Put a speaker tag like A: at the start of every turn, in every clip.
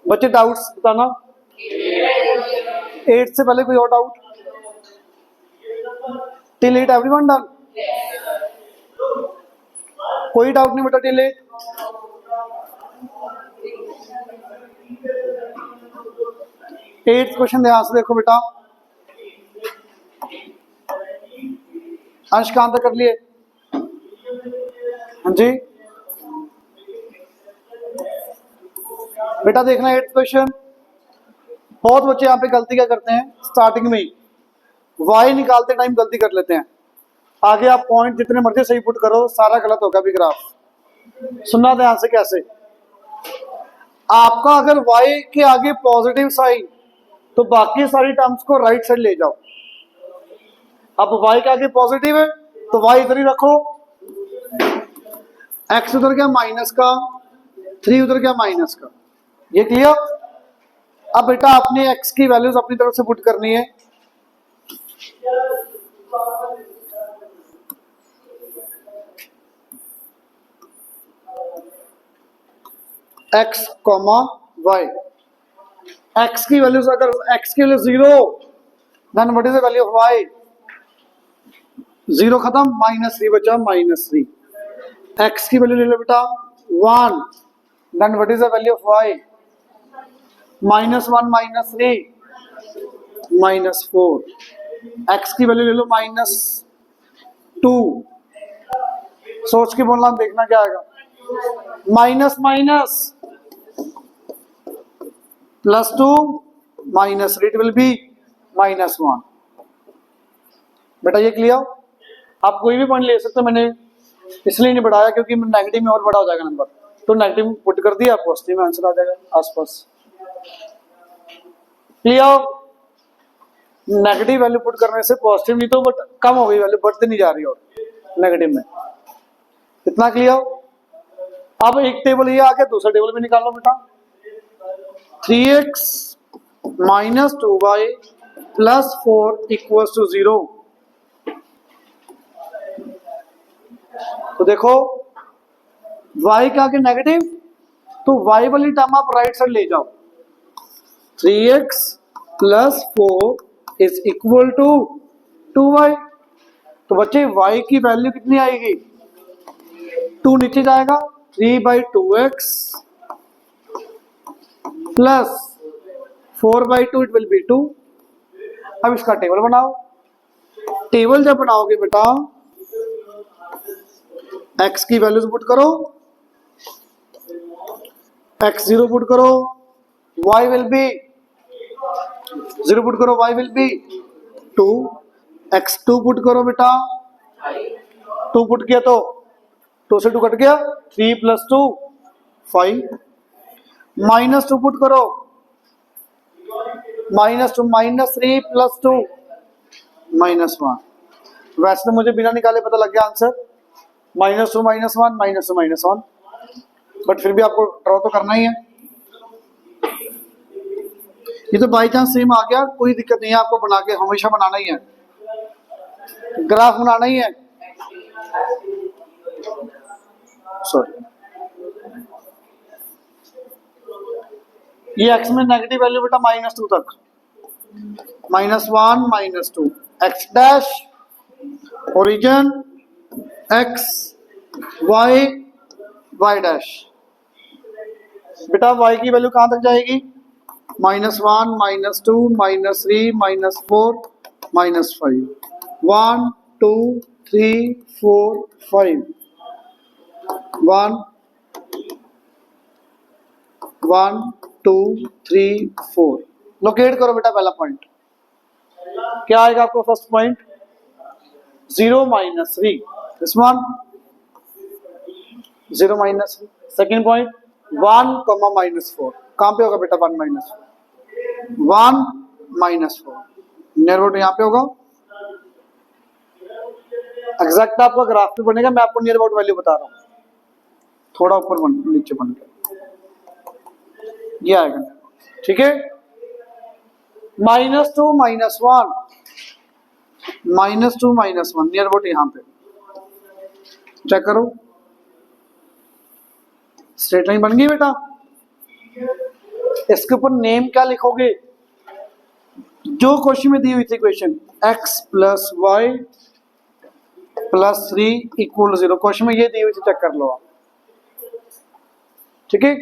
A: बच्चे डाउट्स बताना। 8 से पहले कोई और डाउट? Till 8 everyone done? कोई डाउट नहीं बेटा टिल 8? एट्थ क्वेश्चन ध्यान से देखो बेटा। अंश कहां तक कर लिए? हाँ जी बेटा देखना 8th क्वेश्चन। बहुत बच्चे यहाँ पे गलती क्या करते हैं, स्टार्टिंग में ही y निकालते टाइम गलती कर लेते हैं। आगे आप पॉइंट जितने मर्जी सही पुट करो, सारा गलत होगा भी ग्राफ। सुनना ध्यान से कैसे। आपका अगर y के आगे पॉजिटिव साइन, तो बाकी सारी टर्म्स को राइट साइड ले जाओ। अब y के आगे पॉजिटिव है तो y इधर ही रखो, x उधर गया माइनस का, 3 उधर गया माइनस का। ये क्लियर? अब बेटा अपने x की वैल्यूज अपनी तरफ से पुट करनी है। x, y, x की वैल्यूज, अगर x की value 0, then what is the value of y? 0 खत्म, -3 बचा, -3। x की वैल्यू ले लो बेटा 1, then what is the value of y? -1 -3 -4। x की वैल्यू ले लो -2। सोच के बोलना, देखना क्या आएगा। Minus minus +2 -3, it will be -1। बेटा ये क्लियर? आप कोई भी पॉइंट ले सकते हो, मैंने इसलिए नहीं बढ़ाया क्योंकि नेगेटिव में और बड़ा हो जाएगा नंबर, तो नेगेटिव पुट कर दिया, पॉजिटिव में आंसर आ जाएगा आसपास। क्लियर? नेगेटिव वैल्यू पुट करने से पॉजिटिव नहीं तो बट कम हो गई वैल्यू, बढ़ती नहीं जा रही और नेगेटिव में। इतना क्लियर? अब एक टेबल ये आ गया, दूसरा टेबल भी निकाल लो बेटा। 3x - 2y + 4 = 0। तो देखो y के आगे नेगेटिव, तो y वाली टर्म आप राइट साइड ले जाओ। 3x + 4 = 2y। तो बच्चे y की वैल्यू कितनी आएगी? 2 नीचे जाएगा, 3/2x + 4/2, इट विल बी 2। अब इसका टेबल बनाओ। टेबल जब बनाओगे बेटा, x की वैल्यूज पुट करो, x0 पुट करो, y विल बी 0 पुट करो, y will be 2। x2 put करो बेटा, 2 पुट किया तो 2 से 2 कट गया, 3 + 2 5। -2 पुट करो, -2 -3 + 2 -1। वैसे तो मुझे बिना निकाले पता लग गया आंसर, -2 -1 -2 -1, बट फिर भी आपको ड्रॉ तो करना ही है। ये तो बाई चांस सेम आ गया, कोई दिक्कत नहीं है, आपको बना के हमेशा बनाना ही है, ग्राफ बनाना ही है। सॉरी, ये x में नेगेटिव वैल्यू बेटा -2 तक, -1 -2, x dash origin x y y dash. बेटा y की वैल्यू कहां तक जाएगी? -1 -2 -3 -4 -5, 1 2 3 4 5, 1 1 2 3 4। लोकेट करो बेटा पहला पॉइंट। क्या आएगा आपको first point? 0 -3, this one 0 -3। Second point 1, -4, कहां पे होगा बेटा? 1 -4 नियर अबाउट यहाँ पे होगा। एग्जैक्ट आपका ग्राफ पे बनेगा, मैं आपको नियर अबाउट वैल्यू बता रहा हूँ, थोड़ा ऊपर बन नीचे बन के ये आएगा, ठीक है। -2 -1 -2 -1 नियर अबाउट यहाँ पे चेक करो, स्ट्रेट लाइन बन गई बेटा। इसके ऊपर नेम क्या लिखोगे? जो क्वेश्चन में दी हुई थी equation x plus y plus 3 equal 0, question में ये दी हुई थी, चेक कर लो आप। ठीक है,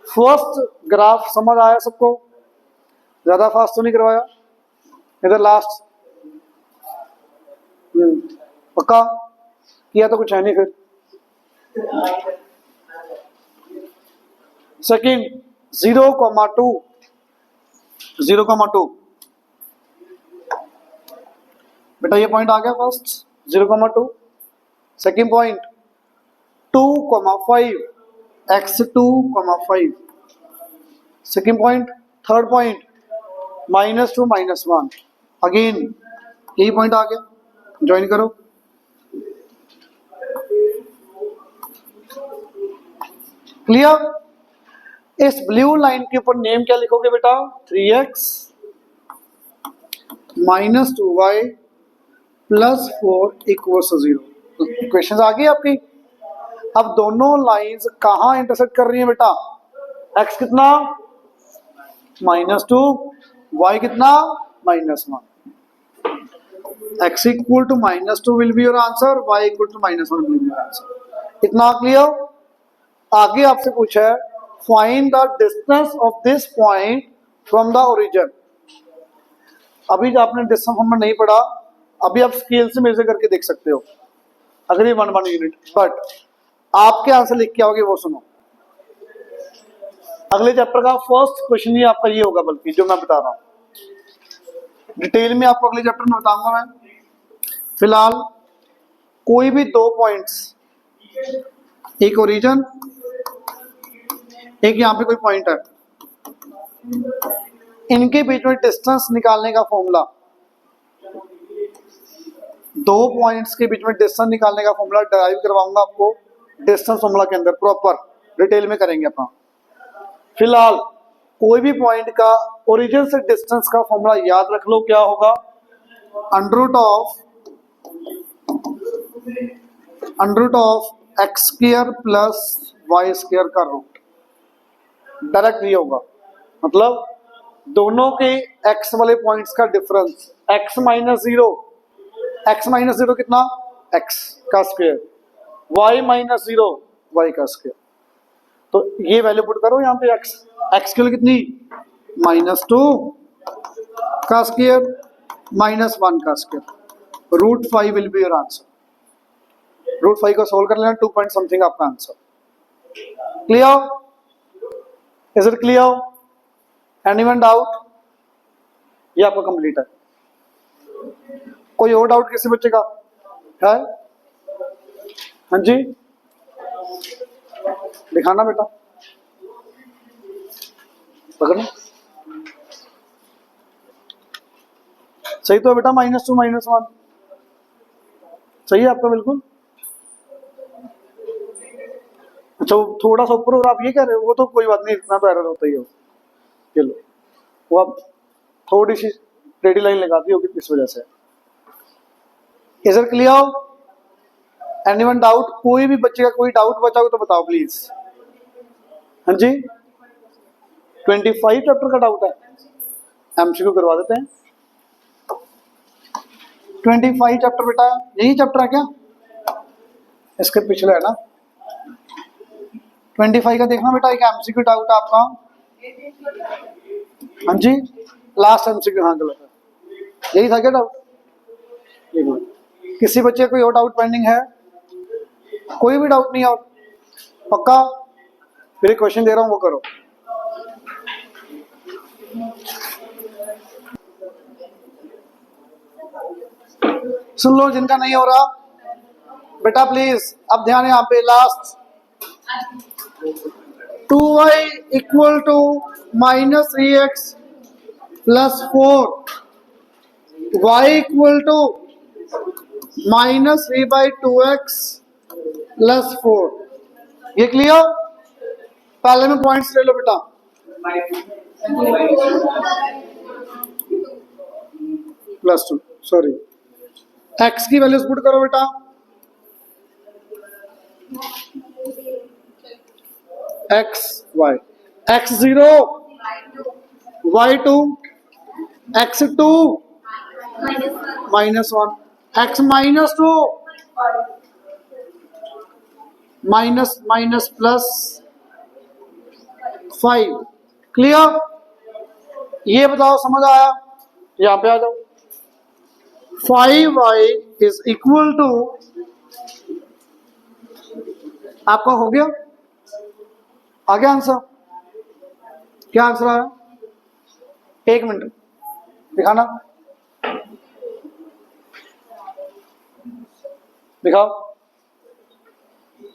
A: फर्स्ट ग्राफ समझ आया सबको? ज्यादा फास्ट तो नहीं करवाया इधर लास्ट? पक्का किया तो कुछ है नहीं फिर। सेकंड 0,2 0,2 बेटा ये पॉइंट आ गया first 0,2। Second point 2,5 x2,5। Second point, third point -2 -1। Again यही पॉइंट आ गया, ज्वाइन करो। क्लियर? इस ब्लू लाइन के ऊपर नेम क्या लिखोगे बेटा? 3x -2y plus 4 equals 0। Equation आ गई आपकी। अब दोनों लाइंस कहां इंटरसेक्ट कर रही हैं बेटा? x कितना -2, y कितना -1। x equal to -2 will be your answer, y equal to -1 will be your answer. इतना क्लियर? आगे आपसे पूछा है find the distance of this point from the origin. अभी जो आपने डिस्टेंस फॉर्मूला नहीं पढ़ा, अभी आप स्केल से मेजर करके देख सकते हो अगली 1 यूनिट, बट आपके आंसर लिख के आओगे वो सुनो। अगले चैप्टर का फर्स्ट क्वेश्चन ही आपका ये होगा, बल्कि जो मैं बता रहा हूं डिटेल में आपको अगले चैप्टर में बताऊंगा मैं। फिलहाल कोई भी 2 पॉइंट्स, एक ओरिजिन एक यहाँ पे कोई पॉइंट है, इनके बीच में डिस्टेंस निकालने का फॉर्मूला, 2 पॉइंट्स के बीच में डिस्टेंस निकालने का फॉर्मूला डराइव करवाऊंगा आपको डिस्टेंस फॉर्मूला के अंदर, प्रॉपर डिटेल में करेंगे अपन। फिलहाल कोई भी पॉइंट का ओरिजिन से डिस्टेंस का फॉर्मूला याद रख लो, क्या होगा? Under root of x square plus y square का रूट। डायरेक्ट ये होगा, मतलब दोनों के x वाले पॉइंट्स का डिफरेंस x माइनस जीरो कितना? x का स्क्वायर, y माइनस 0 y का स्क्वायर। तो ये वैल्यू पुट करो यहाँ पे, x के लिए कितनी? -2 का स्क्वायर -1 का square, √5 will be your answer. √5 को सोल्व कर लेना, 2 पॉइंट समथिंग आपका answer. Clear? Is it clear? Anyone doubt? ये आपका कंप्लीट है। कोई और डाउट किसी बच्चे का है? हाँ जी, दिखाना बेटा, पकड़ना। सही तो है बेटा, -2 -1 सही है आपका बिल्कुल। अच्छा वो थोड़ा सा ऊपर और आप ये कह रहे हो, वो तो कोई बात नहीं, इतना तो एरर होता ही हो। चलो वो आप थोड़ी सी रेडी लाइन लगा दी होगी इस वजह से। Is it clear? Anyone doubt? कोई भी बच्चे का कोई डाउट बचा हो तो बताओ प्लीज। हाँ जी, 25 चैप्टर का डाउट है, एमसीक्यू करवा देते हैं। 25 चैप्टर बेटा यही चैप्टर है क्या? इसके पिछले है ना 25 का देखना बेटा, एक एमसीक्यू डाउट आपका। हाँ जी, लास्ट एमसीक्यू, हाँ गलत है, यही था क्या डाउट? किसी बच्चे कोई और डाउट पेंडिंग है? कोई भी डाउट नहीं है और पक्का? फिर क्वेश्चन दे रहा हूं वो करो। सुन लो जिनका नहीं हो रहा बेटा प्लीज, अब ध्यान यहाँ पे last. 2y equal to -3x plus 4, y equal to -3/2x plus 4। ये क्लियर? पहले में पॉइंट्स ले लो बेटा। +2, सॉरी, x की वैल्यूज पुट करो बेटा। x y, x0 y2 x2 -1 x -2 minus plus 5। Clear? ये बताओ समझ आया? यहां पे आ जाओ। 5y इज इक्वल टू, आपका हो गया? आ गया आंसर? क्या आंसर आया? एक मिनट दिखाना, दिखाओ।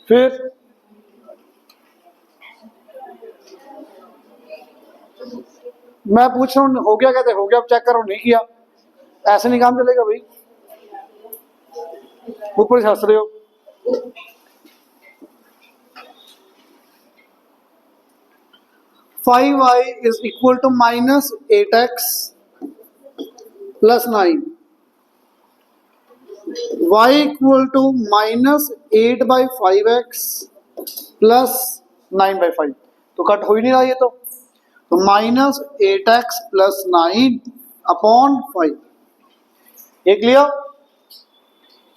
A: फिर मैं पूछ रहा हूँ हो गया? कहते हो गया, अब चेक करो नहीं किया। ऐसे नहीं काम चलेगा भाई, ऊपर से हंस रहे हो। (5y is equal to minus 8x plus 9). y equal to minus 8 by 5x plus 9 by 5। तो कट हो ही नहीं रहा ये तो माइनस 8x प्लस 9 अपॉन 5। ये क्लियर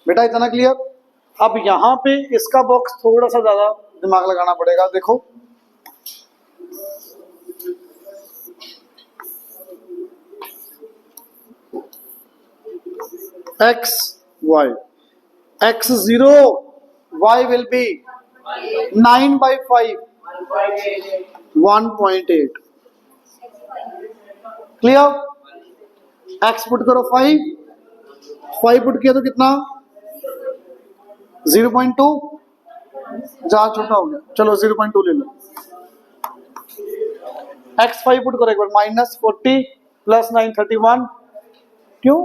A: बेटा? इतना क्लियर? अब यहां पे इसका बॉक्स थोड़ा सा ज्यादा दिमाग लगाना पड़ेगा। देखो x y, x0 y will be 9 by 5 1.8। Clear? x put करो 5 पुट किया तो कितना 0.2, जहां छोटा हो गया चलो 0.2 ले लो। x 5 पुट करो एक बार, माइनस 40 प्लस 9 31। क्यों?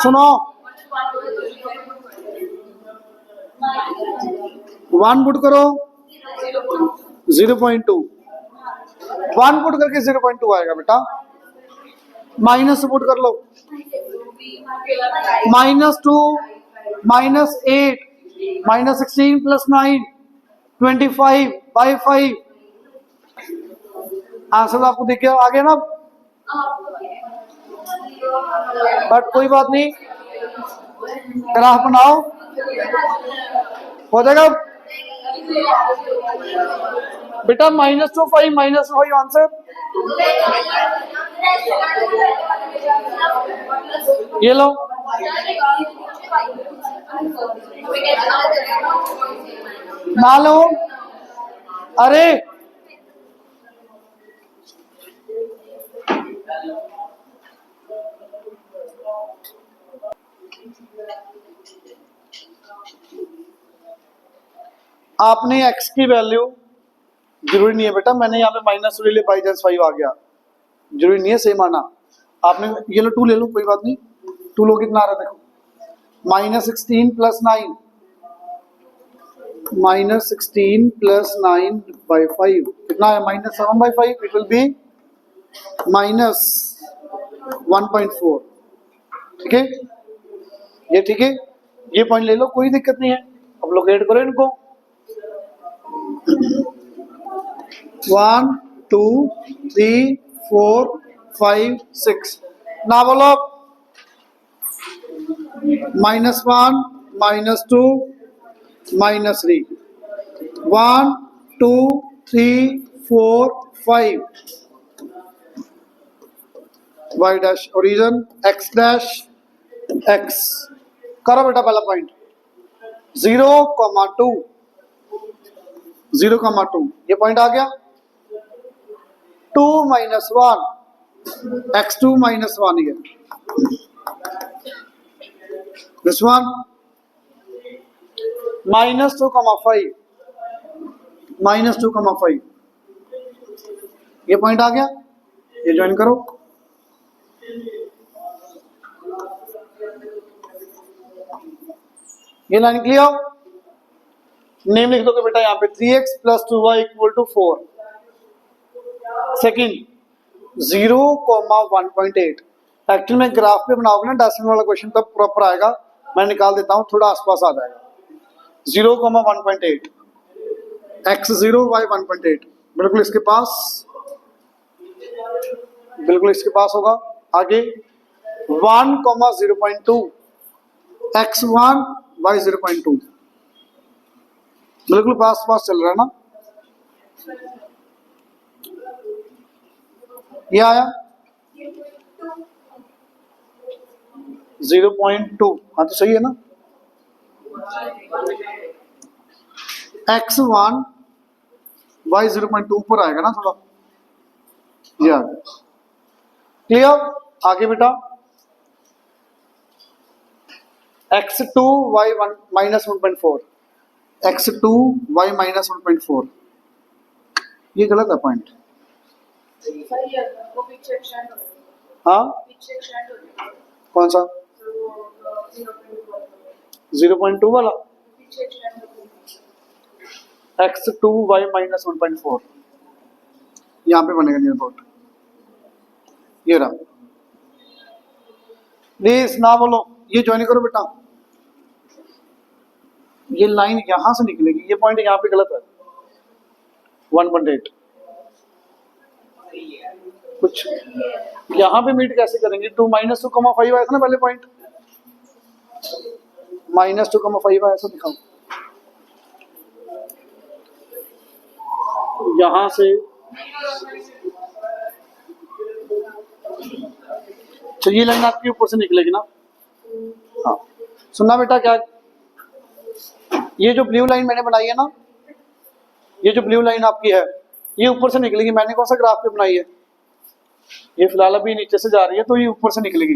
A: सुनो 1 पुट करो 0.2, 1 पुट करके 0.2 आएगा बेटा। माइनस पुट कर लो, -2 -8 -16 प्लस 9 25 बाई 5। आंसर आपको दिख गया? आगे ना, बट कोई बात नहीं, ग्राफ बनाओ हो जाएगा बेटा। -2 5 -5 आंसर। ये लो, ना लो, अरे आपने x की वैल्यू, जरूरी नहीं है बेटा, मैंने यहाँ पे माइनस ले लिया, बाई चांस 5 आ गया, जरूरी नहीं है सेम आना। आपने ये लो 2 ले लो, कोई बात नहीं। 2 लो, कितना आ रहा है देखो, -16 प्लस 9 -16 प्लस 9 बाई 5 कितना है -7 बाई 5। It will B -1.4। ठीक है, ये ठीक है, ये पॉइंट ले लो, कोई दिक्कत नहीं है। अब लोकेट करो इनको। 1 2 3 4 5 6 ना बोलो। -1 -2 -3 1 2 3 4 5 y dash origin x dash x। करो बेटा पहला पॉइंट 0,2 0,2 ये पॉइंट आ गया। 2 -1 x2 -1 ये दिस वन -2,5 -2,5 ये पॉइंट आ गया। ये ज्वाइन करो। ये लाइन क्लियर? नेम लिख दोगे बेटा यहाँ पे 3x + 2y = 4। सेकंड 0,1.8। एक्चुअली में ग्राफ पे बनाओगे ना डेसिमल वाला क्वेश्चन तब प्रॉपर आएगा। मैं निकाल देता हूँ, थोड़ा आसपास आ जाएगा। 0,1.8, x0 y 1.8, बिल्कुल इसके पास, बिल्कुल इसके पास होगा। आगे 1,0.2, x1 y 0.2, बिल्कुल पास पास चल रहा है ना। ये आया 0.2, हाँ तो सही है ना। x1 y 0.2 ऊपर आएगा ना थोड़ा, ये आ गया। क्लियर। आगे बेटा x2 y 1 minus 1.4, x2 y minus 1.4, ये गलत है पॉइंट। हाँ कौन सा 0.2 वाला, x2 y माइनस 1.4, यहाँ पे बनेगा नियर अबाउट, ये रहा। प्लीज ना बोलो, ये ज्वाइन करो बेटा। ये लाइन यहां से निकलेगी, ये पॉइंट यहाँ पे गलत है 1.8। कुछ यहाँ पे मीट कैसे करेंगे, 2 - 2,5 आया था ना पहले पॉइंट, -2,5 ऐसा दिखाओ। यहां से तो ये लाइन आपकी ऊपर से निकलेगी ना। हाँ सुनना बेटा, क्या ये जो ब्लू लाइन मैंने बनाई है ना, ये जो ब्लू लाइन आपकी है ये ऊपर से निकलेगी। मैंने कौन सा ग्राफ पे बनाई है, ये फिलहाल अभी नीचे से जा रही है तो ये ऊपर से निकलेगी।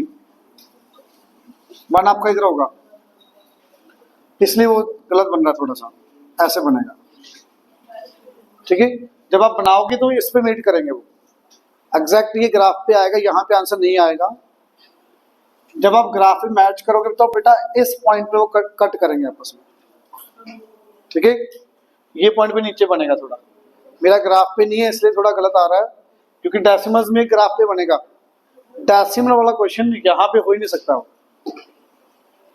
A: वन आपका इधर होगा, इसलिए वो गलत बन रहा है थोड़ा सा, ऐसे बनेगा। ठीक है, जब आप बनाओगे तो इस पे मीट करेंगे, वो एग्जैक्ट ये ग्राफ पे आएगा, यहाँ पे आंसर नहीं आएगा। जब आप ग्राफ में मैच करोगे तो बेटा इस पॉइंट पे वो कट करेंगे आपस में। ठीक है, ये पॉइंट भी नीचे बनेगा थोड़ा, मेरा ग्राफ पे नहीं है इसलिए थोड़ा गलत आ रहा है, क्योंकि डेसिमल्स में ग्राफ पे बनेगा। डेसिमल वाला क्वेश्चन यहाँ पे हो ही नहीं सकता हो।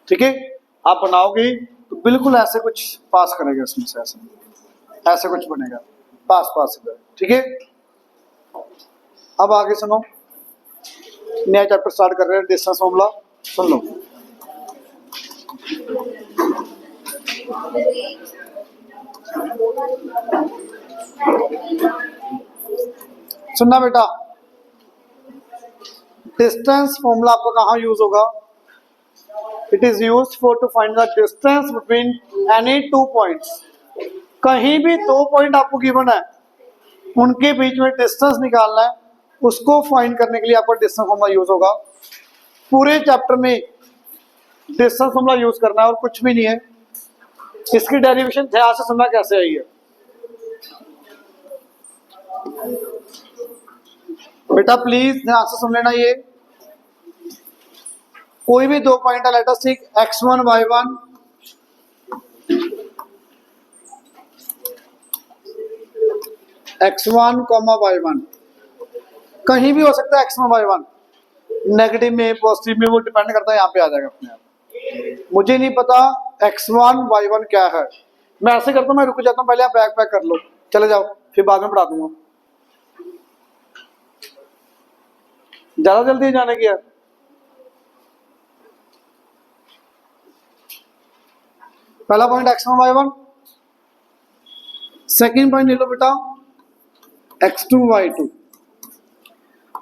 A: ठीक है, आप बनाओगे तो बिल्कुल ऐसे कुछ पास करेगा इसमें से, ऐसे कुछ बनेगा पास पास। ठीक है, अब आगे सुनो, नया चैप्टर स्टार्ट कर रहे हैं, डिस्टेंस फॉर्मूला सुन लो। सुनना बेटा, डिस्टेंस फॉर्मूला आपका कहाँ यूज होगा, it is used for to find the distance between any 2 points. कहीं भी 2 पॉइंट आपको गिवन है, उनके बीच में डिस्टेंस निकालना है, उसको फाइंड करने के लिए आपका डिस्टेंस फॉर्मूला यूज होगा। पूरे चैप्टर में डिस्टेंस फॉर्मूला यूज करना है और कुछ भी नहीं है। इसकी डेरिवेशन ध्यान से सुनना कैसे आई है बेटा, प्लीज ध्यान से सुन लेना। ये कोई भी 2 पॉइंट है, let us take x1 y1, x1, y1, कहीं भी हो सकता है x1 y1, नेगेटिव में पॉजिटिव में, वो डिपेंड करता है, यहाँ पे आ जाएगा अपने आप। मुझे नहीं पता x1 y1 क्या है, मैं ऐसे करता हूँ, मैं रुक जाता हूँ, पहले आप बैग पैक कर लो, चले जाओ, फिर बाद में पढ़ा दूंगा। ज्यादा जल्दी जाने की है। पहला point x1 y1, second point ले लो बेटा x2 y2।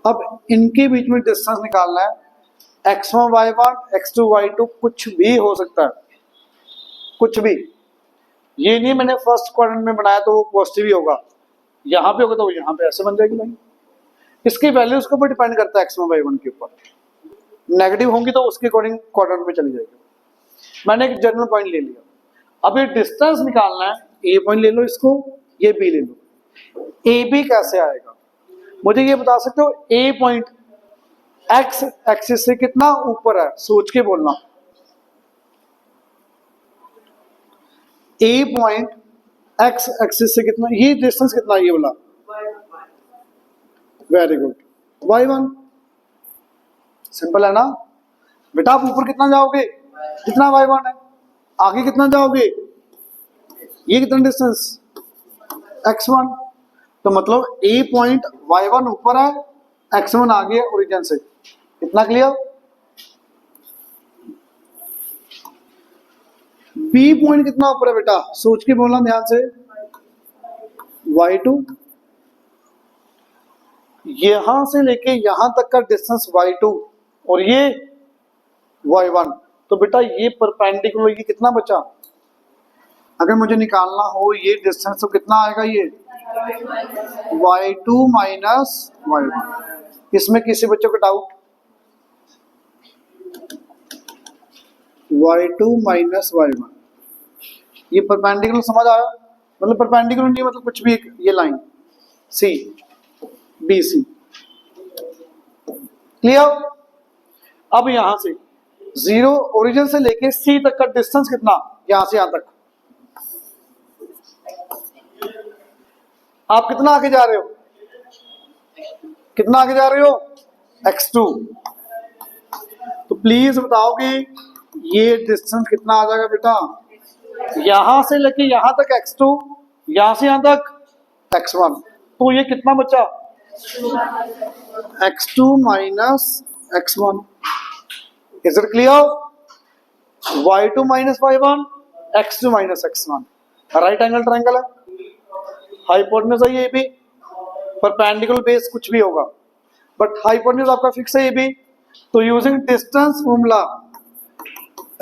A: अब इनके बीच में डिस्टेंस निकालना है, x1 y1, x2 y2, कुछ भी हो सकता है, कुछ भी। ये नहीं मैंने फर्स्ट क्वाड्रेंट में बनाया तो वो पॉजिटिव ही होगा, यहाँ पे होगा तो यहाँ पे ऐसे बन जाएगी लाइन। इसकी वैल्यूज के ऊपर डिपेंड करता है x1 y1 के ऊपर, नेगेटिव होंगी तो उसके अकॉर्डिंग क्वाड्रेंट में चली जाएगी। मैंने एक जनरल पॉइंट ले लिया, अब ये डिस्टेंस निकालना है, ए पॉइंट ले लो इसको, ये बी ले लो। ए बी कैसे आएगा, मुझे ये बता सकते हो, ए पॉइंट एक्स एक्सिस से कितना ऊपर है, सोच के बोलना। ए पॉइंट एक्स एक्सिस से कितना, ये डिस्टेंस कितना है, ये बोला, वेरी गुड, y1। सिंपल है ना बेटा, आप ऊपर कितना जाओगे, कितना y1 है, आगे कितना जाओगे, ये कितना डिस्टेंस x1, तो मतलब ए पॉइंट y1 ऊपर है, x1 आगे है ओरिजिन से। इतना क्लियर। बी पॉइंट कितना ऊपर है बेटा, सोच के बोलना ध्यान से। y2, यहां से लेके यहां तक का डिस्टेंस y2 और ये y1, तो बेटा ये परपेंडिकुलर ये कितना बचा, अगर मुझे निकालना हो ये डिस्टेंस तो कितना आएगा, ये y2 माइनस y1। इसमें किसी बच्चों का डाउट, y2 माइनस y1, ये परपेंडिकुलर समझ आया, मतलब परपेंडिकुलर नहीं मतलब कुछ भी, ये line C B C, clear. अब यहां से जीरो ओरिजिन से लेके सी तक का डिस्टेंस कितना, यहां से यहां तक आप कितना आगे जा रहे हो, कितना आगे जा रहे हो, x2। तो प्लीज बताओगे ये डिस्टेंस कितना आ जाएगा बेटा, यहां से लेके यहां तक x2, यहां से यहां तक x1, तो ये कितना बचा, x2 minus x1। Is it clear, y2 minus y1, x2 minus x1, right angle triangle है, हाइपोटेन्यूज है ये भी, परपेंडिकुलर बेस कुछ भी होगा, बट हाइपोटेन्यूज आपका फिक्स है ये भी। तो using distance formula,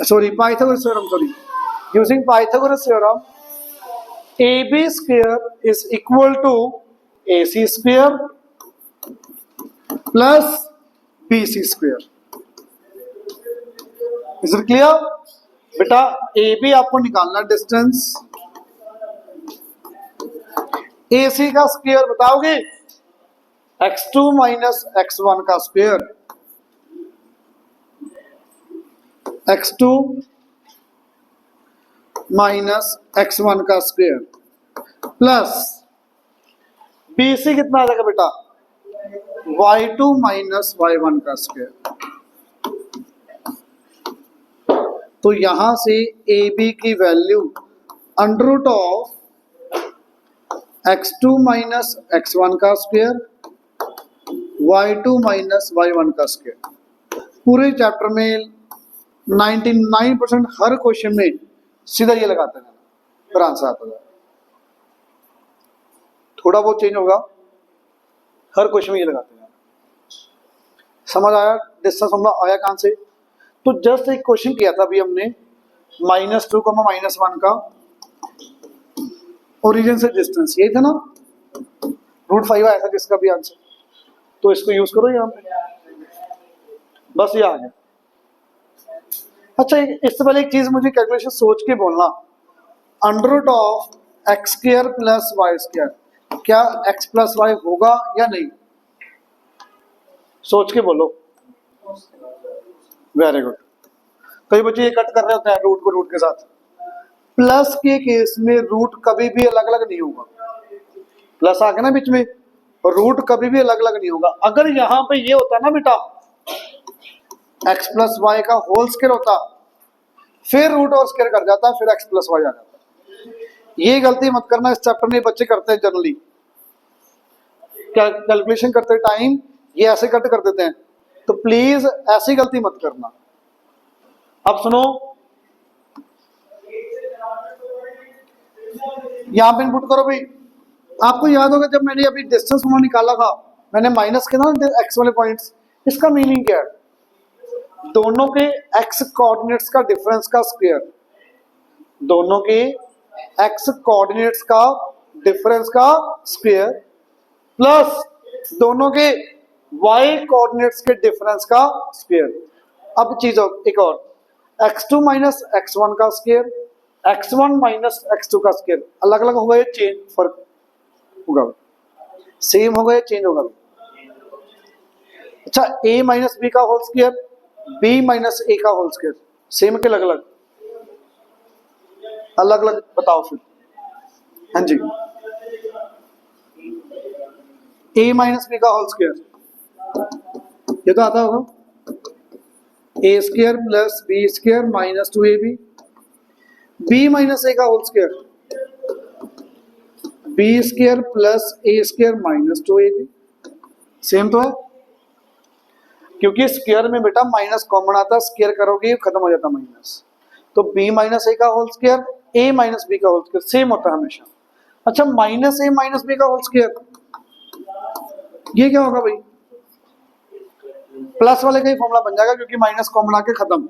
A: sorry Pythagoras theorem, sorry using Pythagoras theorem, AB square is equal to AC square plus BC square. Is it clear बेटा, AB आपको निकालना डिस्टेंस, AC का स्क्वायर बताओगे, x2 माइनस x1 का स्क्वायर, x2 माइनस x1 का square plus BC कितना आ जाएगा बेटा, y2 माइनस y1 का स्क्वायर। तो यहां से AB की value under root of x2 minus x1 का स्क्वायर, y2 माइनस y1 का स्क्वायर। पूरे चैप्टर में 99% हर क्वेश्चन में सीधा ये लगाते हैं, फिर आंसर आता है। थोड़ा बहुत चेंज होगा, हर क्वेश्चन में ये लगाते हैं। समझ आया डिस्टेंस हमला आया कहां से, तो जस्ट एक क्वेश्चन किया था अभी हमने, -2 -1 का ओरिजिन से डिस्टेंस, यही था ना, √5 आया था जिसका भी आंसर, तो इसको यूज करो यहाँ पे, बस ये आ गया। अच्छा इससे पहले एक चीज मुझे कैलकुलेशन सोच के बोलना, under root of x square plus y square, क्या x प्लस वाई होगा या नहीं, सोच के बोलो। Very good. कई बच्चे ये कट कर रहे होते हैं रूट को रूट के साथ, प्लस के केस में रूट कभी भी अलग अलग नहीं होगा, प्लस आ गया ना बीच में, रूट कभी भी अलग अलग नहीं होगा। अगर यहां पे ये होता ना बेटा x प्लस वाई का होल स्क्वायर होता, फिर रूट और स्क्वायर कर जाता, फिर x प्लस वाई आ जाता। ये गलती मत करना, इस चैप्टर में बच्चे करते हैं जनरली, कैलकुलेशन करते टाइम ये ऐसे कट कर देते हैं, तो प्लीज ऐसी गलती मत करना। अब सुनो, यहां पे इनपुट करो भाई। आपको याद होगा जब मैंने अभी डिस्टेंस फॉर्मूला निकाला था, मैंने माइनस किया ना x वाले पॉइंट्स, इसका मीनिंग क्या है, दोनों के x कोऑर्डिनेट्स का डिफरेंस का स्क्वायर, दोनों के x कोऑर्डिनेट्स का डिफरेंस का स्क्वायर प्लस दोनों के y कोऑर्डिनेट्स के डिफरेंस का स्क्वायर। अब चीज एक और, x2 माइनस x1 का स्क्वायर, x1 माइनस x2 का स्क्वायर, अलग अलग होगा, ये चेंज फर्क होगा, सेम होगा या चेंज होगा। अच्छा a माइनस बी का whole square, b minus a का होल स्क्वायर, सेम के अलग अलग, अलग अलग बताओ फिर। हाँ जी, a माइनस बी का होल स्क्वायर, ये तो आता होगा, a square plus B square minus 2ab, b minus a का whole square, B square plus A square minus 2ab, same तो है, क्योंकि स्क्वायर में बेटा माइनस कॉमन आता है, स्क्वायर करोगे खत्म हो जाता माइनस, तो b माइनस ए का whole square a minus B का होल स्क्वायर सेम होता है हमेशा। अच्छा माइनस ए माइनस बी का होल स्क्वायर, ये क्या होगा भाई, प्लस वाले का ही फॉर्मूला बन जाएगा क्योंकि माइनस कॉमन आके खत्म,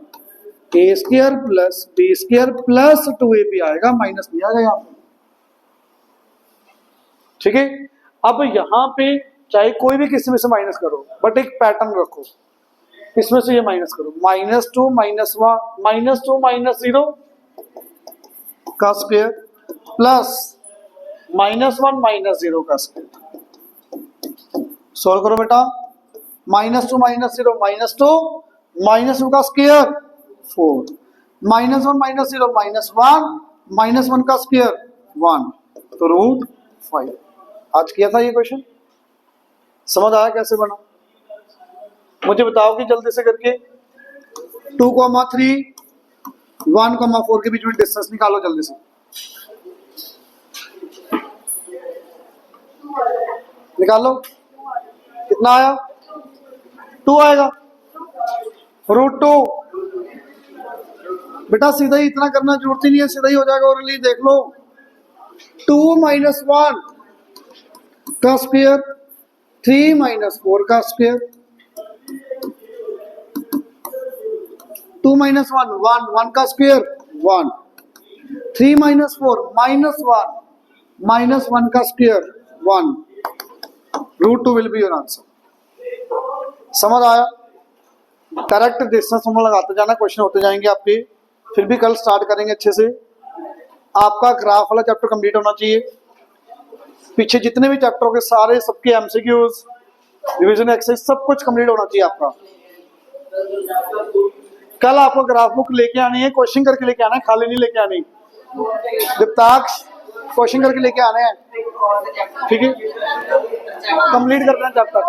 A: A square plus B square plus 2ab आएगा, माइनस नहीं आएगा यहाँ पे, ठीक है। अब यहाँ पे चाहे कोई भी किसी में से माइनस करो, बट एक पैटर्न रखो, इसमें से ये माइनस करो, -2 -1 -2 -0 का स्क्वायर प्लस -1 -0 का स्क्वायर, सोल्व करो बेटा, -2 -0 -2 -2 का स्क्वायर 4, -1 -0 -1 -1 का स्क्वायर 1, तो √5। आज किया था ये क्वेश्चन, समझ आया कैसे बना, मुझे बताओ कि जल्दी से करके 2,3 1,4 के बीच में डिस्टेंस निकालो जल्दी से, निकालो, कितना आया, 2 आएगा, √2। बेटा सीधा ही इतना करना जरूरत ही नहीं है, सीधा ही हो जाएगा, और देख लो 2 - 1 का स्क्वायर 3 - 4 का स्क्वायर, 2 - 1 1 1 का स्क्वायर 1, 3 - 4 -1 -1 का square 1, √2 will be your answer. समझ आया, करेक्ट डिस्टेंस हम लगाते जाना, क्वेश्चन होते जाएंगे आपके, फिर भी कल स्टार्ट करेंगे अच्छे से। आपका ग्राफ वाला चैप्टर कंप्लीट होना चाहिए, पीछे जितने भी चैप्टर के सारे सबके एमसीक्यूज रिवीजन एक्सरसाइज सब कुछ कंप्लीट होना चाहिए आपका। कल आपको ग्राफ बुक लेके आनी है, क्वेश्चन करके लेके आना है, खाली नहीं लेके आनी, दीप्ताक्ष क्वेश्चन करके लेके आने हैं, ठीक है, कंप्लीट करना है चैप्टर।